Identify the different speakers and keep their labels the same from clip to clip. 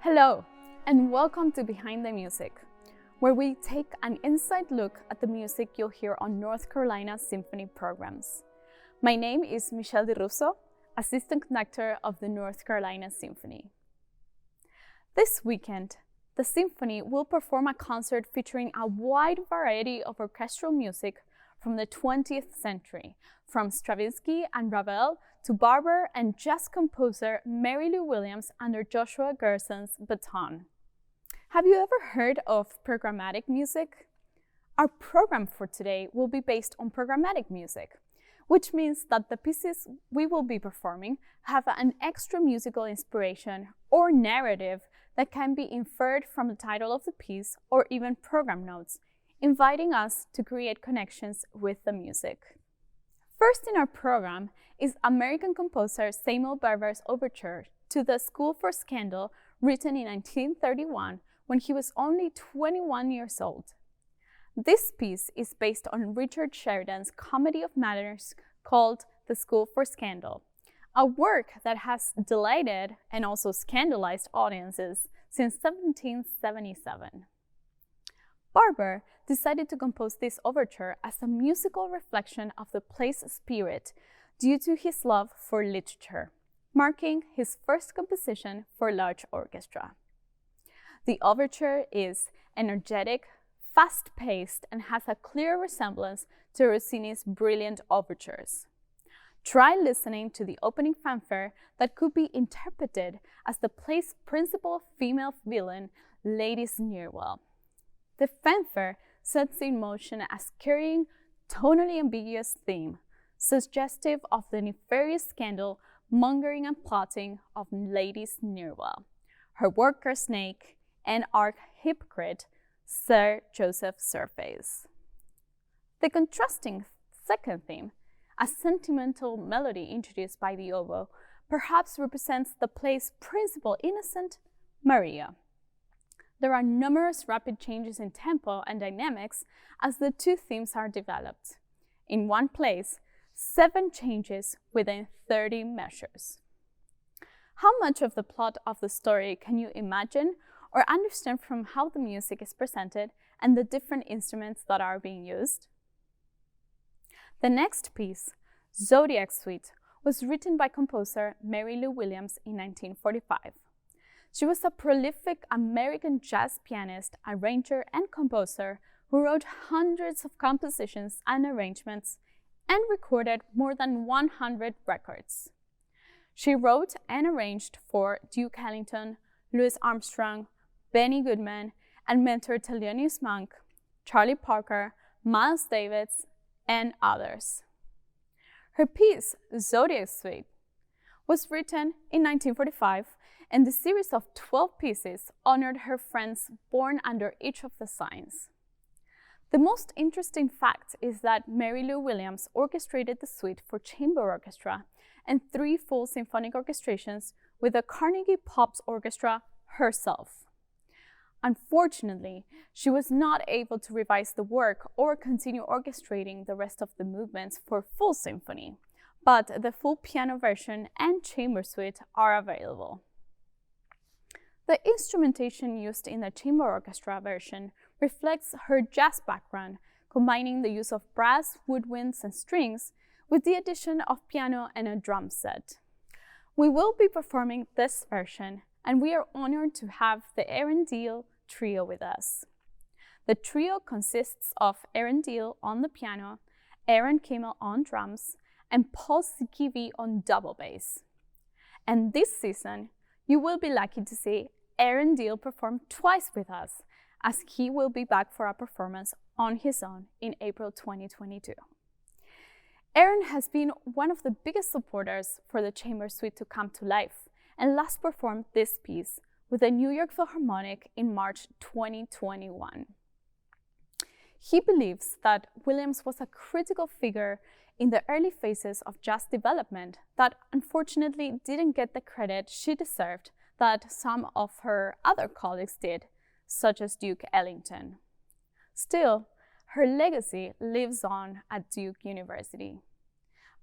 Speaker 1: Hello, and welcome to Behind the Music, where we take an inside look at the music you'll hear on North Carolina Symphony programs. My name is Michelle DiRusso, Assistant Conductor of the North Carolina Symphony. This weekend, the Symphony will perform a concert featuring a wide variety of orchestral music from the 20th century, from Stravinsky and Ravel to Barber and jazz composer Mary Lou Williams under Joshua Gerson's baton. Have you ever heard of programmatic music? Our program for today will be based on programmatic music, which means that the pieces we will be performing have an extra musical inspiration or narrative that can be inferred from the title of the piece or even program notes, inviting us to create connections with the music. First in our program is American composer Samuel Barber's Overture to the School for Scandal, written in 1931 when he was only 21 years old. This piece is based on Richard Sheridan's comedy of manners called The School for Scandal, a work that has delighted and also scandalized audiences since 1777. Barber decided to compose this overture as a musical reflection of the play's spirit due to his love for literature, marking his first composition for large orchestra. The overture is energetic, fast-paced, and has a clear resemblance to Rossini's brilliant overtures. Try listening to the opening fanfare that could be interpreted as the play's principal female villain, Lady Sneerwell. The fanfare sets in motion a scurrying, tonally ambiguous theme, suggestive of the nefarious scandal, mongering and plotting of Lady Sneerwell, her worker snake, and arch-hypocrite, Sir Joseph Surface. The contrasting second theme, a sentimental melody introduced by the oboe, perhaps represents the play's principal innocent, Maria. There are numerous rapid changes in tempo and dynamics as the two themes are developed. In one place, 7 changes within 30 measures. How much of the plot of the story can you imagine or understand from how the music is presented and the different instruments that are being used? The next piece, Zodiac Suite, was written by composer Mary Lou Williams in 1945. She was a prolific American jazz pianist, arranger, and composer who wrote hundreds of compositions and arrangements and recorded more than 100 records. She wrote and arranged for Duke Ellington, Louis Armstrong, Benny Goodman, and mentor Thelonious Monk, Charlie Parker, Miles Davis, and others. Her piece, Zodiac Suite, was written in 1945, and the series of 12 pieces honored her friends born under each of the signs. The most interesting fact is that Mary Lou Williams orchestrated the suite for chamber orchestra and 3 full symphonic orchestrations with the Carnegie Pops Orchestra herself. Unfortunately, she was not able to revise the work or continue orchestrating the rest of the movements for full symphony, but the full piano version and chamber suite are available. The instrumentation used in the chamber orchestra version reflects her jazz background, combining the use of brass, woodwinds, and strings with the addition of piano and a drum set. We will be performing this version, and we are honored to have the Aaron Deal Trio with us. The trio consists of Aaron Deal on the piano, Aaron Kimmel on drums, and Paul Sikivi on double bass. And this season, you will be lucky to see Aaron Deal perform twice with us, as he will be back for a performance on his own in April 2022. Aaron has been one of the biggest supporters for the chamber suite to come to life, and last performed this piece with the New York Philharmonic in March 2021. He believes that Williams was a critical figure in the early phases of jazz development that unfortunately didn't get the credit she deserved that some of her other colleagues did, such as Duke Ellington. Still, her legacy lives on at Duke University.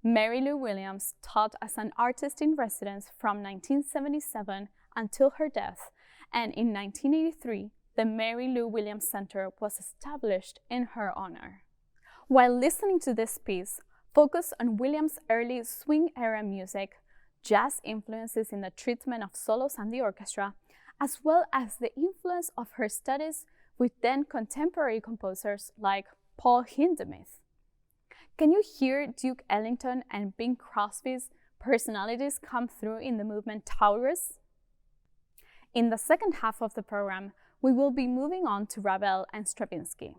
Speaker 1: Mary Lou Williams taught as an artist in residence from 1977 until her death, and in 1983, the Mary Lou Williams Center was established in her honor. While listening to this piece, focus on Williams' early swing-era music, jazz influences in the treatment of solos and the orchestra, as well as the influence of her studies with then contemporary composers like Paul Hindemith. Can you hear Duke Ellington and Bing Crosby's personalities come through in the movement Taurus? In the second half of the program, we will be moving on to Ravel and Stravinsky,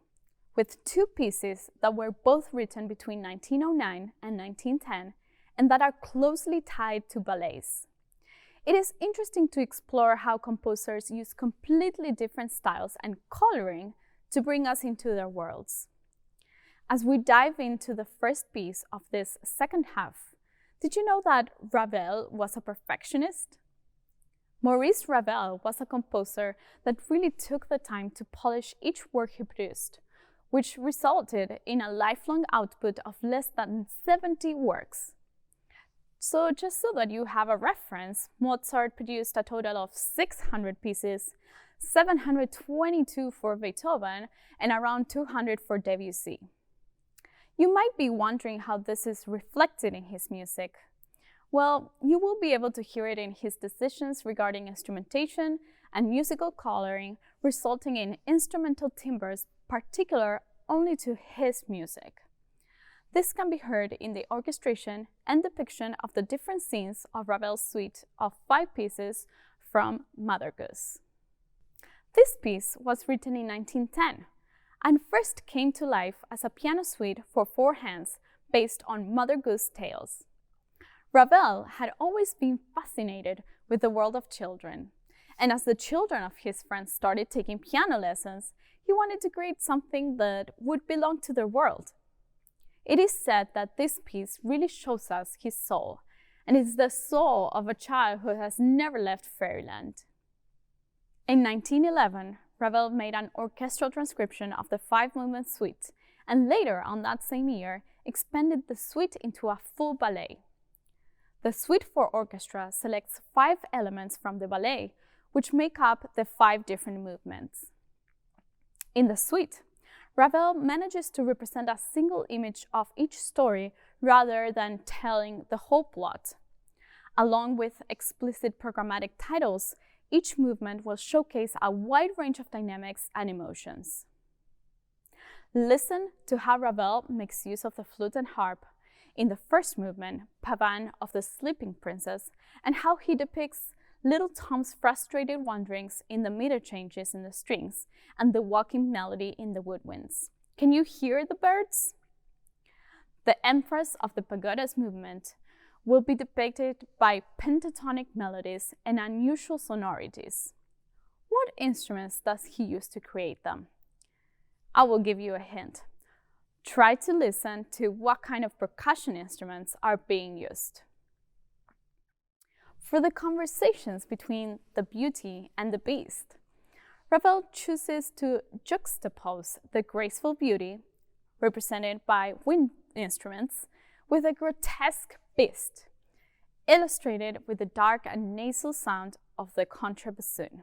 Speaker 1: with two pieces that were both written between 1909 and 1910 and that are closely tied to ballets. It is interesting to explore how composers use completely different styles and coloring to bring us into their worlds. As we dive into the first piece of this second half, did you know that Ravel was a perfectionist? Maurice Ravel was a composer that really took the time to polish each work he produced, which resulted in a lifelong output of less than 70 works. So just so that you have a reference, Mozart produced a total of 600 pieces, 722 for Beethoven, and around 200 for Debussy. You might be wondering how this is reflected in his music. Well, you will be able to hear it in his decisions regarding instrumentation and musical coloring, resulting in instrumental timbres particular only to his music. This can be heard in the orchestration and depiction of the different scenes of Ravel's suite of 5 pieces from Mother Goose. This piece was written in 1910 and first came to life as a piano suite for 4 hands based on Mother Goose tales. Ravel had always been fascinated with the world of children, and as the children of his friends started taking piano lessons, he wanted to create something that would belong to their world. It is said that this piece really shows us his soul, and it's the soul of a child who has never left fairyland. In 1911, Ravel made an orchestral transcription of the 5-movement suite, and later on that same year, expanded the suite into a full ballet. The suite for orchestra selects 5 elements from the ballet, which make up the 5 different movements. In the suite, Ravel manages to represent a single image of each story rather than telling the whole plot. Along with explicit programmatic titles, each movement will showcase a wide range of dynamics and emotions. Listen to how Ravel makes use of the flute and harp in the first movement, Pavan of the Sleeping Princess, and how he depicts little Tom's frustrated wanderings in the meter changes in the strings and the walking melody in the woodwinds. Can you hear the birds? The Empress of the Pagoda's movement will be depicted by pentatonic melodies and unusual sonorities. What instruments does he use to create them? I will give you a hint. Try to listen to what kind of percussion instruments are being used. For the conversations between the beauty and the beast, Ravel chooses to juxtapose the graceful beauty, represented by wind instruments, with a grotesque beast, illustrated with the dark and nasal sound of the contrabassoon.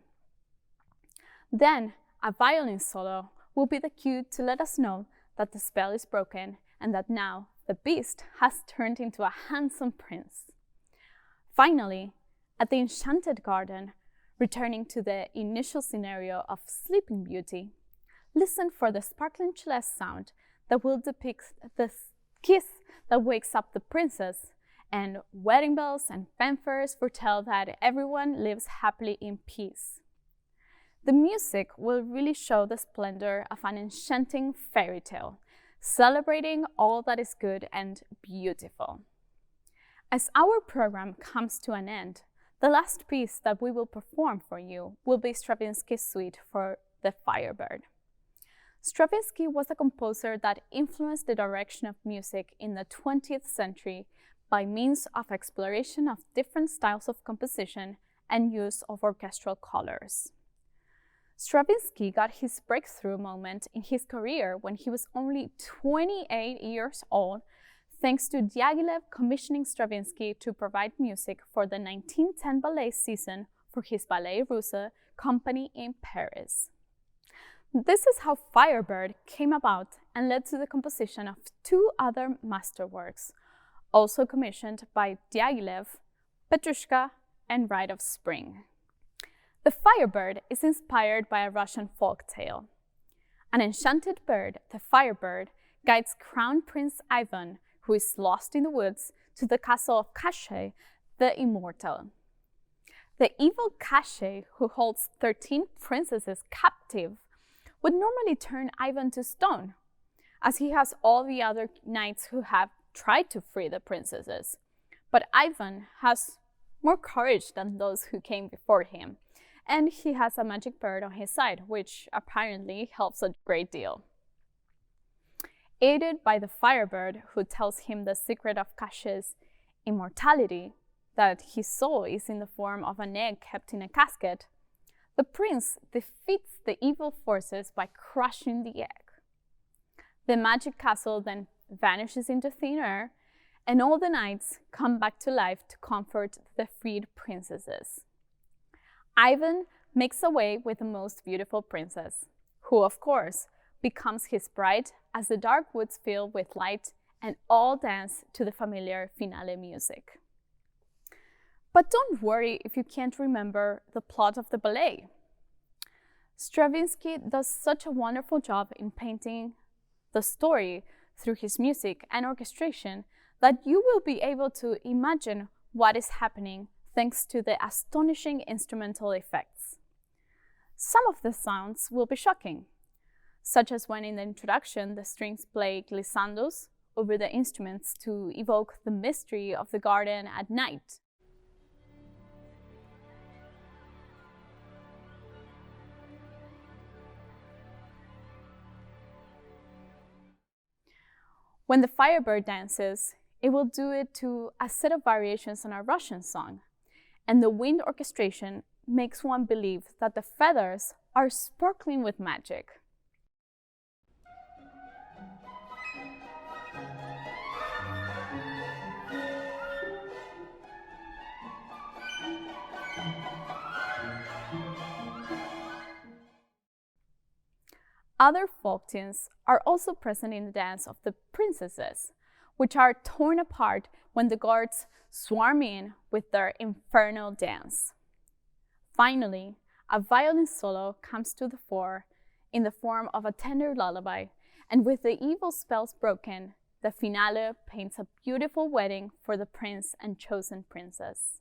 Speaker 1: Then, a violin solo will be the cue to let us know that the spell is broken and that now the beast has turned into a handsome prince. Finally, at the Enchanted Garden, returning to the initial scenario of Sleeping Beauty, listen for the sparkling celeste sound that will depict the kiss that wakes up the princess, and wedding bells and fanfares foretell that everyone lives happily in peace. The music will really show the splendor of an enchanting fairy tale, celebrating all that is good and beautiful. As our program comes to an end, the last piece that we will perform for you will be Stravinsky's suite for the Firebird. Stravinsky was a composer that influenced the direction of music in the 20th century by means of exploration of different styles of composition and use of orchestral colors. Stravinsky got his breakthrough moment in his career when he was only 28 years old, thanks to Diaghilev commissioning Stravinsky to provide music for the 1910 ballet season for his Ballet Russe company in Paris. This is how Firebird came about and led to the composition of two other masterworks, also commissioned by Diaghilev, Petrushka, and Rite of Spring. The Firebird is inspired by a Russian folk tale. An enchanted bird, the Firebird, guides Crown Prince Ivan, who is lost in the woods, to the castle of Kashai, the Immortal. The evil Kashai, who holds 13 princesses captive, would normally turn Ivan to stone, as he has all the other knights who have tried to free the princesses. But Ivan has more courage than those who came before him, and he has a magic bird on his side, which apparently helps a great deal. Aided by the Firebird, who tells him the secret of Kashai's immortality, that his soul is in the form of an egg kept in a casket, the prince defeats the evil forces by crushing the egg. The magic castle then vanishes into thin air, and all the knights come back to life to comfort the freed princesses. Ivan makes away with the most beautiful princess, who, of course, becomes his bride as the dark woods fill with light and all dance to the familiar finale music. But don't worry if you can't remember the plot of the ballet. Stravinsky does such a wonderful job in painting the story through his music and orchestration that you will be able to imagine what is happening thanks to the astonishing instrumental effects. Some of the sounds will be shocking, such as when in the introduction the strings play glissandos over the instruments to evoke the mystery of the garden at night. When the Firebird dances, it will do it to a set of variations on a Russian song, and the wind orchestration makes one believe that the feathers are sparkling with magic. Other folk tunes are also present in the dance of the princesses, which are torn apart when the guards swarm in with their infernal dance. Finally, a violin solo comes to the fore in the form of a tender lullaby, and with the evil spells broken, the finale paints a beautiful wedding for the prince and chosen princess.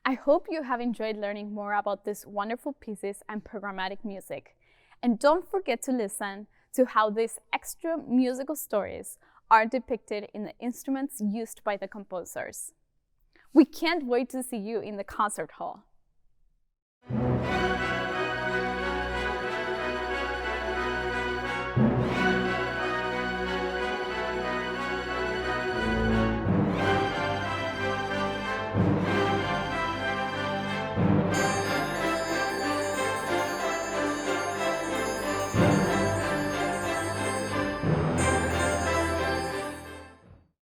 Speaker 1: I hope you have enjoyed learning more about these wonderful pieces and programmatic music. And don't forget to listen to how these extra musical stories are depicted in the instruments used by the composers. We can't wait to see you in the concert hall.